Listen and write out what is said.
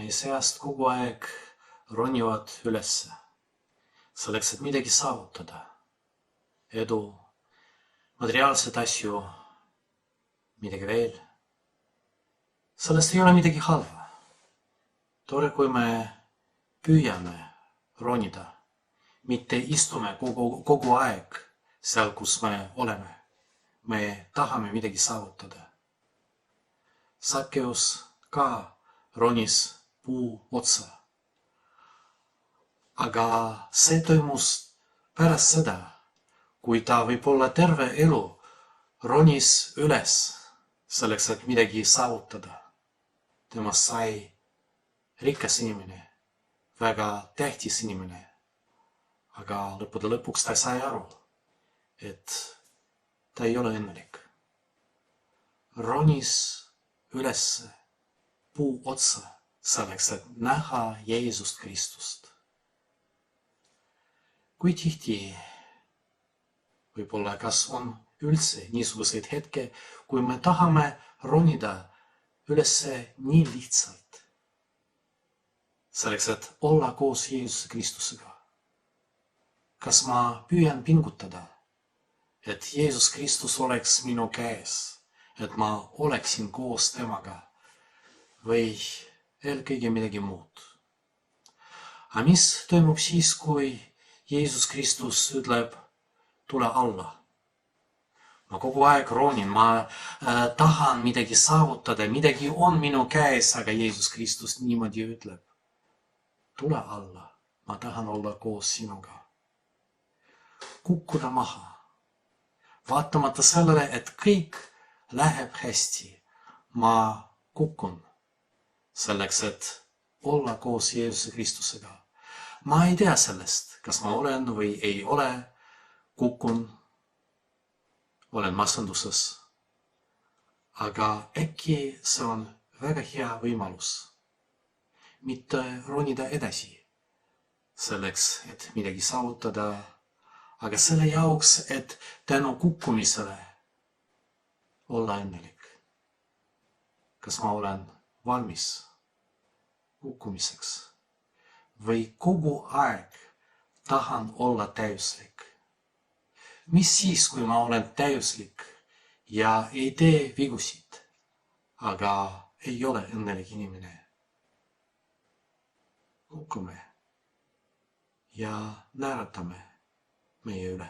meie seast kogu aeg ronivad ülesse, selleks, et midagi saavutada. Edu, materiaalsed asju, midagi veel. Sellest ei ole midagi halva. Tore, kui me püüame ronida, mitte istume kogu aeg seal, kus me oleme. Me tahame midagi saavutada. Sakkeus ka ronis puu otsa. Aga see toimus pärast seda, kui ta võib-olla terve elu ronis üles selleks, et midagi saavutada. Temast sai rikas inimene, väga tähtis inimene. Aga lõppude lõpuks ta sai aru, et ta ei ole õnnelik. Ronis üles puu otsa selleks, et näha Jeesust Kristust. Kui tihti võib-olla kas on üldse niisuguseid hetke, kui me tahame ronida ülesse nii lihtsalt, selleks, et olla koos Jeesuse Kristusega. Kas ma püüan pingutada, et Jeesus Kristus oleks minu käes, et ma oleksin koos temaga või eelkõige midagi muud? Aga mis toimub siis, kui Jeesus Kristus ütleb, tule alla? Ma kogu aeg ronin, ma tahan midagi saavutada, midagi on minu käes, aga Jeesus Kristus niimoodi ütleb. Tule alla, ma tahan olla koos sinuga. Kukkuda maha. Vaatamata sellele, et kõik läheb hästi, ma kukun selleks, et olla koos Jeesuse Kristusega. Ma ei tea sellest, kas ma olen või ei ole, kukun, olen masenduses. Aga äkki see on väga hea võimalus mitte ronida edasi selleks, et midagi saavutada, aga selle jaoks, et tänu kukkumisele olla õnnelik. Kas ma olen valmis kukkumiseks või kogu aeg tahan olla täiuslik? Mis siis, kui ma olen täiuslik ja ei tee vigusid, aga ei ole õnnelik inimene? Kukkume ja naeratame meie üle.